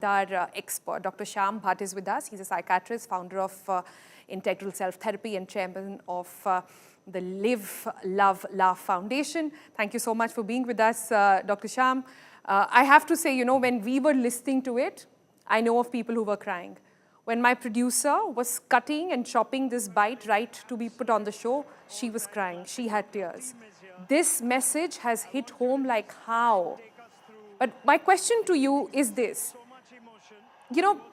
Our expert, Dr. Shyam Bhat, is with us. He's a psychiatrist, founder of Integral Self Therapy and chairman of the Live, Love, Laugh Foundation. Thank you so much for being with us, Dr. Shyam. I have to say, when we were listening to it, I know of people who were crying. When my producer was cutting and chopping this bite right to be put on the show, she was crying. She had tears. This message has hit home like how? But my question to you is this.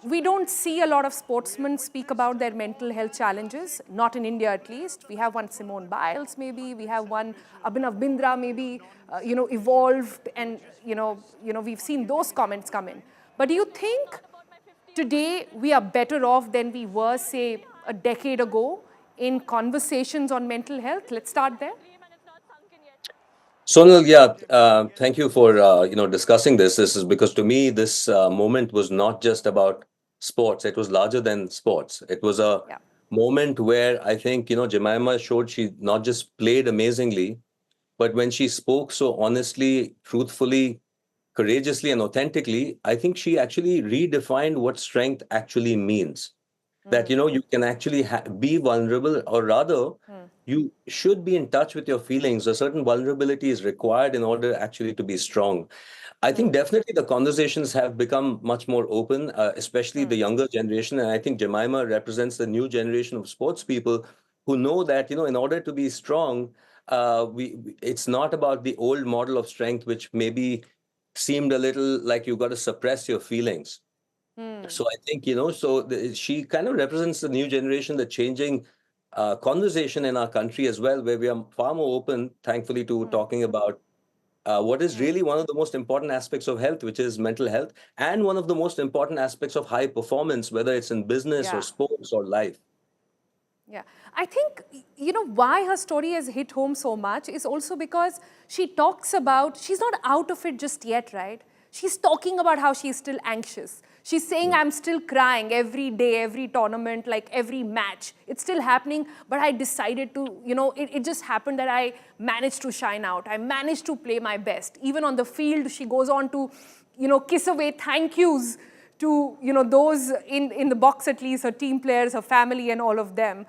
We don't see a lot of sportsmen speak about their mental health challenges, not in India at least. We have one Simone Biles maybe, we have one Abhinav Bindra maybe, evolved and, we've seen those comments come in. But do you think today we are better off than we were, say, a decade ago in conversations on mental health? Let's start there. Sonal, thank you for discussing this. This is because to me, this moment was not just about sports. It was larger than sports. It was a moment where I think, Jemima showed she not just played amazingly, but when she spoke so honestly, truthfully, courageously, and authentically, I think she actually redefined what strength actually means. That, you can actually be vulnerable, or rather, you should be in touch with your feelings. A certain vulnerability is required in order actually to be strong. I think definitely the conversations have become much more open, especially the younger generation. And I think Jemima represents the new generation of sports people who know that, in order to be strong, it's not about the old model of strength, which maybe seemed a little like you got to suppress your feelings. So I think, she kind of represents the new generation, the changing conversation in our country as well, where we are far more open, thankfully, to talking about what is really one of the most important aspects of health, which is mental health, and one of the most important aspects of high performance, whether it's in business or sports or life. Yeah, I think, why her story has hit home so much is also because she talks about, she's not out of it just yet, right? She's talking about how she's still anxious. She's saying, I'm still crying every day, every tournament, like every match. It's still happening, but I decided to, it just happened that I managed to shine out. I managed to play my best. Even on the field, she goes on to, kiss away thank yous to those in the box, at least her team players, her family, and all of them.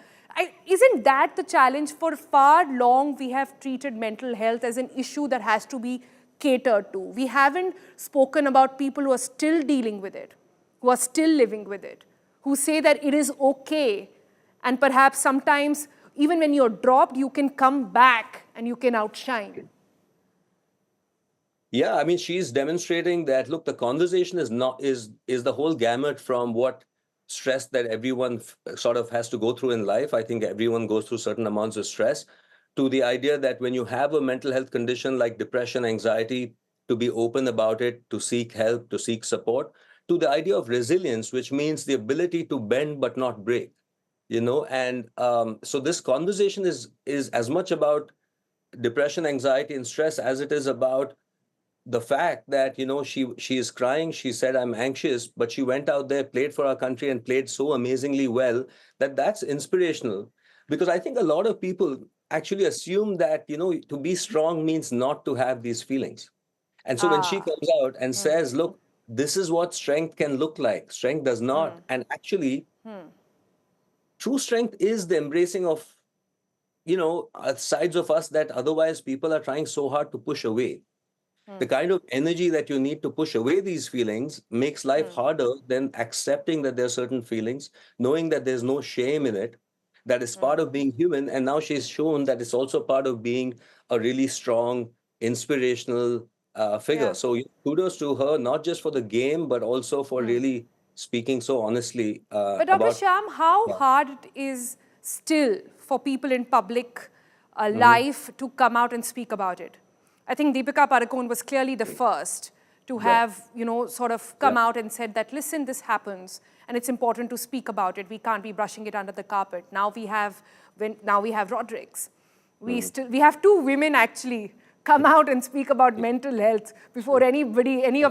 Isn't that the challenge? For far long, we have treated mental health as an issue that has to be catered to. We haven't spoken about people who are still dealing with it, who are still living with it, who say that it is okay, and perhaps sometimes even when you're dropped, you can come back and you can outshine. Yeah, I mean, she's demonstrating that, look, the conversation is the whole gamut from what stress that everyone sort of has to go through in life. I think everyone goes through certain amounts of stress, to the idea that when you have a mental health condition like depression, anxiety, to be open about it, to seek help, to seek support, to the idea of resilience, which means the ability to bend but not break, and so this conversation is as much about depression, anxiety, and stress as it is about the fact that she is crying. She said, I'm anxious, but she went out there, played for our country, and played so amazingly well that's inspirational. Because I think a lot of people actually assume that to be strong means not to have these feelings. And so when she comes out and says, look, this is what strength can look like, strength does not. And actually true strength is the embracing of sides of us that otherwise people are trying so hard to push away. The kind of energy that you need to push away these feelings makes life harder than accepting that there are certain feelings, knowing that there's no shame in it, that is part of being human. And now she's shown that it's also part of being a really strong, inspirational figure. So kudos to her, not just for the game, but also for really speaking so honestly But Dr. Shyam, how hard it is still for people in public life to come out and speak about it? I think Deepika Padukone was clearly the first to have, sort of come out and said that, listen, this happens, and it's important to speak about it. We can't be brushing it under the carpet. Now we have Rodrigues. We have two women actually come out and speak about mental health before any of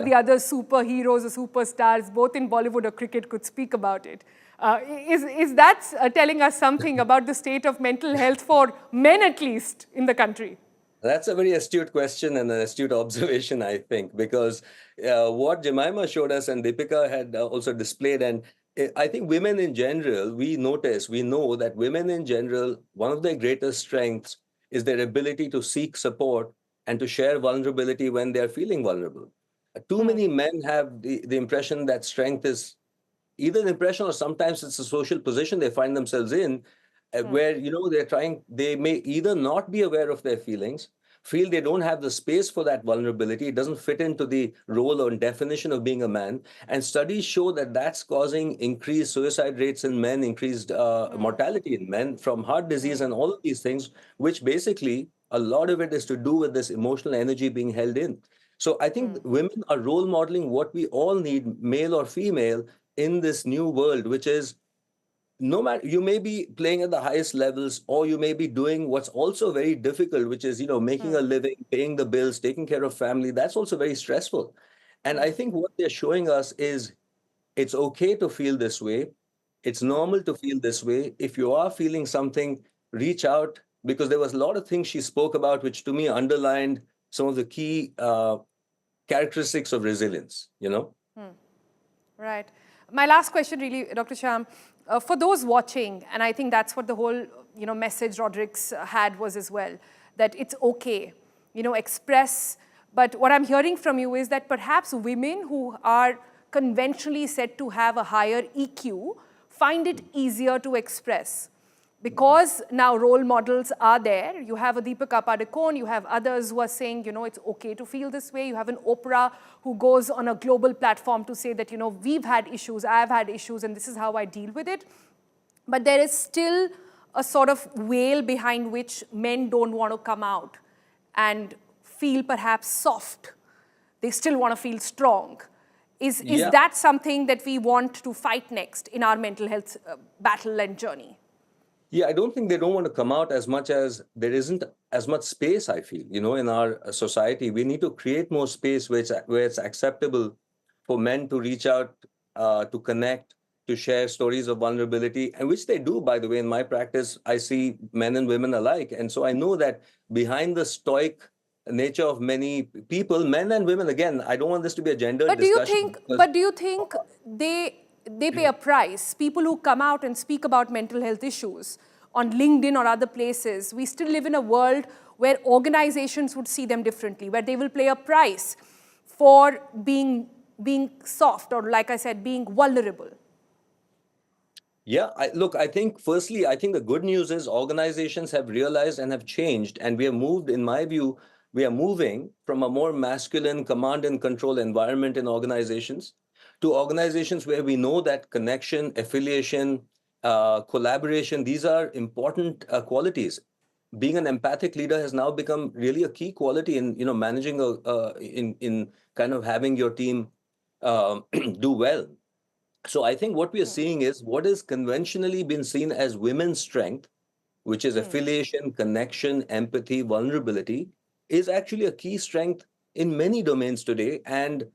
the other superheroes or superstars, both in Bollywood or cricket, could speak about it. Is that telling us something about the state of mental health for men, at least, in the country? That's a very astute question and an astute observation, I think, because what Jemima showed us and Deepika had also displayed, and I think women in general, we know that women in general, one of their greatest strengths is their ability to seek support and to share vulnerability when they're feeling vulnerable. Too Hmm. many men have the impression that strength is either an impression or sometimes it's a social position they find themselves in, Hmm. where they may either not be aware of their feelings, feel they don't have the space for that vulnerability, it doesn't fit into the role or definition of being a man, and studies show that that's causing increased suicide rates in men, increased Hmm. mortality in men from heart disease Hmm. and all of these things, which basically a lot of it is to do with this emotional energy being held in. So I think Hmm. women are role modeling what we all need, male or female, in this new world, which is, no matter, you may be playing at the highest levels or you may be doing what's also very difficult, which is, making a Hmm. living, paying the bills, taking care of family. That's also very stressful. And I Hmm. think what they're showing us is it's okay to feel this way. It's Hmm. normal to feel this way. If you are feeling something, reach out, because there was a lot of things she spoke about which to me underlined some of the key characteristics of resilience. Right. My last question, really, Dr. Shyam, for those watching, and I think that's what the whole, message Rodrigues had was as well, that it's okay, express. But what I'm hearing from you is that perhaps women who are conventionally said to have a higher EQ find it easier to express because now role models are there. You have a Deepika Padukone, you have others who are saying, it's okay to feel this way. You have an Oprah who goes on a global platform to say that, we've had issues, I've had issues, and this is how I deal with it. But there is still a sort of veil behind which men don't want to come out and feel perhaps soft. They still want to feel strong. Is Yeah. that something that we want to fight next in our mental health battle and journey? Yeah, I don't think they don't want to come out as much as there isn't as much space, I feel, in our society. We need to create more space where it's acceptable for men to reach out, to connect, to share stories of vulnerability, and which they do, by the way. In my practice, I see men and women alike. And so I know that behind the stoic nature of many people, men and women, again, I don't want this to be a gendered But do you discussion think, because they pay a price? People who come out and speak about mental health issues on LinkedIn or other places, we still live in a world where organizations would see them differently, where they will pay a price for being soft or, like I said, being vulnerable. Yeah, I think firstly, I think the good news is organizations have realized and have changed, and we have moved, in my view, we are moving from a more masculine command and control environment in organizations to organizations where we know that connection, affiliation, collaboration, these are important qualities. Being an empathic leader has now become really a key quality in managing in kind of having your team do well. So I think what we are seeing is what is conventionally been seen as women's strength, which is affiliation, connection, empathy, vulnerability, is actually a key strength in many domains today. And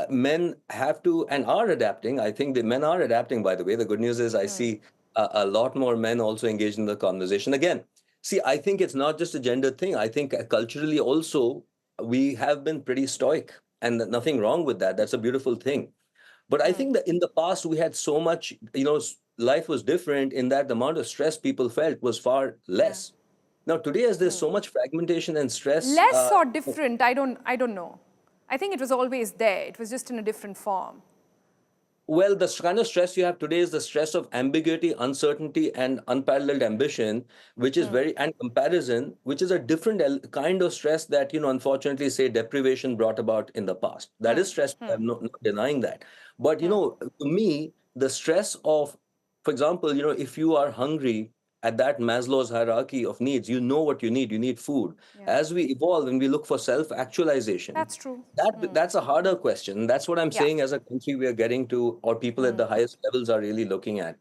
men have to and are adapting. I think the men are adapting, by the way. The good news is I see a lot more men also engaged in the conversation. Again, see, I think it's not just a gender thing. I think culturally also, we have been pretty stoic, and nothing wrong with that. That's a beautiful thing. But I think that in the past, we had so much, life was different in that the amount of stress people felt was far Yeah. less. Now, today, as there's so much fragmentation and stress, Less or different, I don't know. I think it was always there. It was just in a different form. well, the kind of stress you have today is the stress of ambiguity, uncertainty, and unparalleled ambition, which is and comparison, which is a different kind of stress that, unfortunately, say deprivation brought about in the past. That is stress. I'm not denying that. But, to me, the stress of, for example, if you are hungry at that Maslow's hierarchy of needs, you know what you need. You need food. Yeah. As we evolve and we look for self-actualization, That's true. that's a harder question. That's what I'm Yeah. saying as a country we are getting to, or people at the highest levels are really looking at.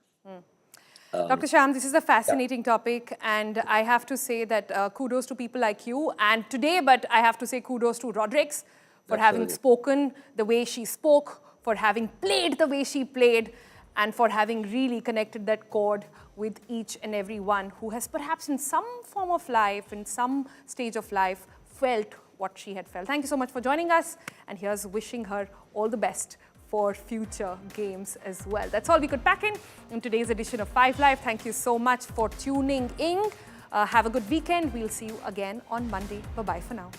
Dr. Um, Shyam, this is a yeah, fascinating topic, and I have to say that kudos to people like you and today, but I have to say kudos to Rodrigues for having absolutely. spoken the way she spoke, for having played the way she played, and for having really connected that chord with each and every one who has perhaps in some form of life, in some stage of life, felt what she had felt. Thank you so much for joining us, and here's wishing her all the best for future games as well. That's all we could pack in today's edition of 5 Live. Thank you so much for tuning in. Have a good weekend. We'll see you again on Monday. Bye-bye for now.